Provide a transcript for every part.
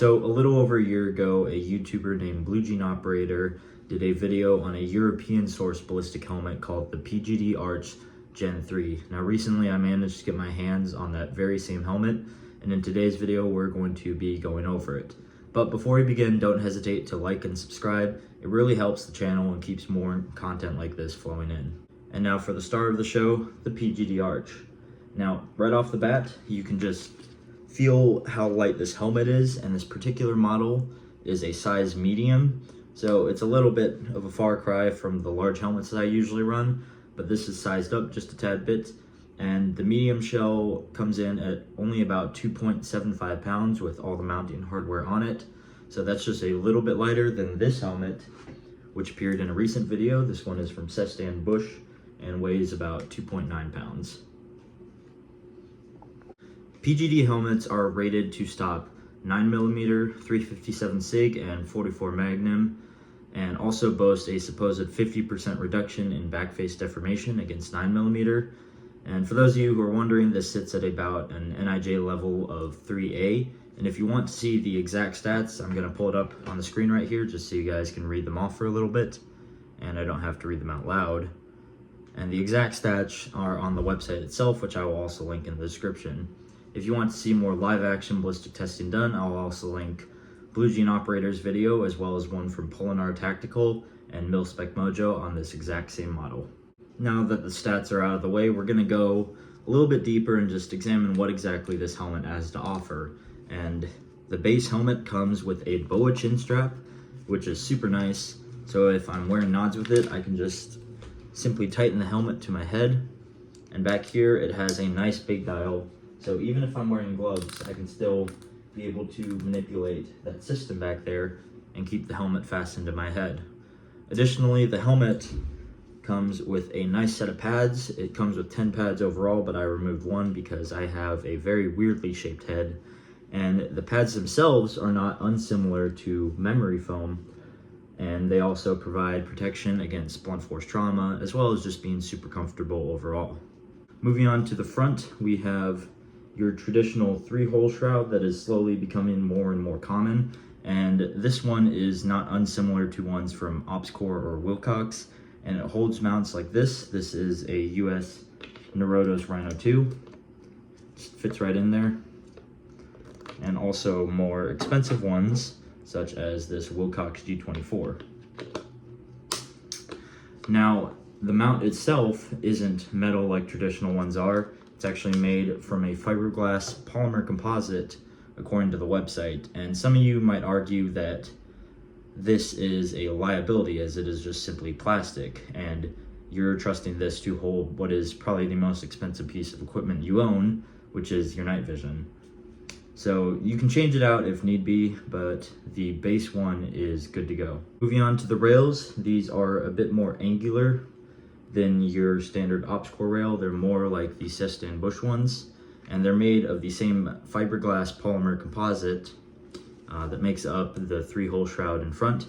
So a little over a year ago, a YouTuber named Blue Jean Operator did a video on a European sourced ballistic helmet called the PGD Arch Gen 3. Now recently I managed to get my hands on that very same helmet, and in today's video we're going to be going over it. But before we begin, don't hesitate to like and subscribe. It really helps the channel and keeps more content like this flowing in. And now for the start of the show, the PGD Arch. Now right off the bat, you can just feel how light this helmet is, and this particular model is a size medium, so it's a little bit of a far cry from the large helmets that I usually run, but this is sized up just a tad bit, and the medium shell comes in at only about 2.75 pounds with all the mounting hardware on it, so that's just a little bit lighter than this helmet, which appeared in a recent video. This one is from Sestan Bush and weighs about 2.9 pounds. PGD helmets are rated to stop 9mm, 357 SIG, and 44 Magnum, and also boast a supposed 50% reduction in backface deformation against 9mm. And for those of you who are wondering, this sits at about an NIJ level of 3A. And if you want to see the exact stats, I'm going to pull it up on the screen right here just so you guys can read them off for a little bit, and I don't have to read them out loud. And the exact stats are on the website itself, which I will also link in the description. If you want to see more live action ballistic testing done, I'll also link Blue Jean Operator's video, as well as one from Polinar Tactical and Mil-Spec Mojo on this exact same model. Now that the stats are out of the way, we're going to go a little bit deeper and just examine what exactly this helmet has to offer. And the base helmet comes with a BOA chin strap, which is super nice. So if I'm wearing nods with it, I can just simply tighten the helmet to my head. And back here, it has a nice big dial. So even if I'm wearing gloves, I can still be able to manipulate that system back there and keep the helmet fastened to my head. Additionally, the helmet comes with a nice set of pads. It comes with 10 pads overall, but I removed one because I have a very weirdly shaped head. And the pads themselves are not unsimilar to memory foam, and they also provide protection against blunt force trauma, as well as just being super comfortable overall. Moving on to the front, we have your traditional 3-hole shroud that is slowly becoming more and more common, and this one is not unsimilar to ones from OpsCore or Wilcox, and it holds mounts like this. This is a US Norotos Rhino 2, just fits right in there, and also more expensive ones such as this Wilcox G24. Now the mount itself isn't metal like traditional ones are. It's actually made from a fiberglass polymer composite, according to the website. And some of you might argue that this is a liability, as it is just simply plastic, and you're trusting this to hold what is probably the most expensive piece of equipment you own, which is your night vision. So you can change it out if need be, but the base one is good to go. Moving on to the rails, these are a bit more angular than your standard OpsCore rail. They're more like the Sestan Bush ones, and they're made of the same fiberglass polymer composite that makes up the 3-hole shroud in front,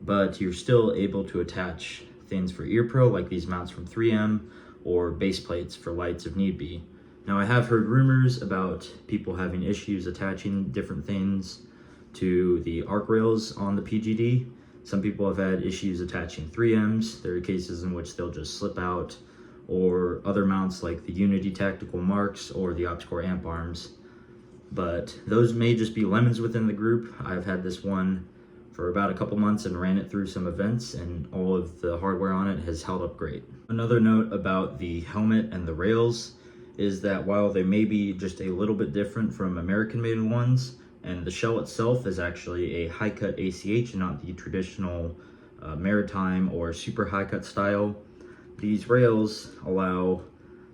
but you're still able to attach things for ear pro, like these mounts from 3M, or base plates for lights if need be. Now I have heard rumors about people having issues attaching different things to the arc rails on the PGD. Some people have had issues attaching 3Ms. There are cases in which they'll just slip out, or other mounts like the Unity Tactical Marks or the OpsCore amp arms. But those may just be lemons within the group. I've had this one for about a couple months and ran it through some events, and all of the hardware on it has held up great. Another note about the helmet and the rails is that while they may be just a little bit different from American-made ones, and the shell itself is actually a high-cut ACH and not the traditional maritime or super high-cut style, these rails allow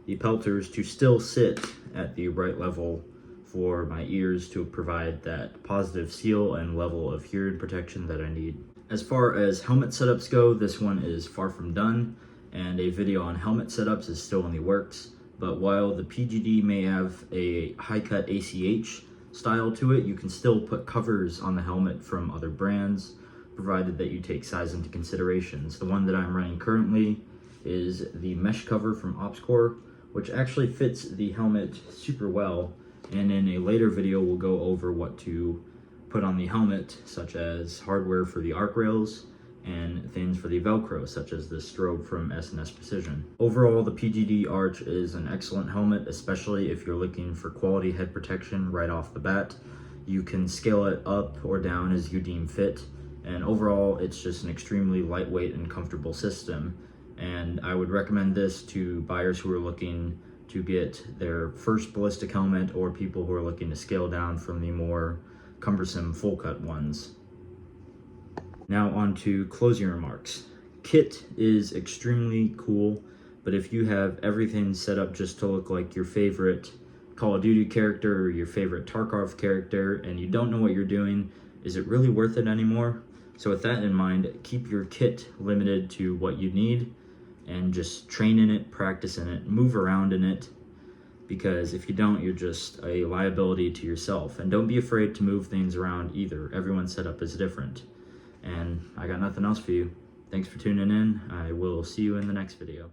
the pelters to still sit at the right level for my ears to provide that positive seal and level of hearing protection that I need. As far as helmet setups go, this one is far from done, and a video on helmet setups is still in the works. But while the PGD may have a high-cut ACH style to it, you can still put covers on the helmet from other brands, provided that you take size into considerations. The one that I'm running currently is the mesh cover from OpsCore, which actually fits the helmet super well, and in a later video we'll go over what to put on the helmet, such as hardware for the arc rails and things for the Velcro, such as the strobe from S&S Precision. Overall, the PGD Arch is an excellent helmet, especially if you're looking for quality head protection right off the bat. You can scale it up or down as you deem fit, and overall, it's just an extremely lightweight and comfortable system. And I would recommend this to buyers who are looking to get their first ballistic helmet, or people who are looking to scale down from the more cumbersome full cut ones. Now on to closing remarks. Kit is extremely cool, but if you have everything set up just to look like your favorite Call of Duty character or your favorite Tarkov character and you don't know what you're doing, is it really worth it anymore? So with that in mind, keep your kit limited to what you need and just train in it, practice in it, move around in it, because if you don't, you're just a liability to yourself. And don't be afraid to move things around either. Everyone's setup is different. And I got nothing else for you. Thanks for tuning in. I will see you in the next video.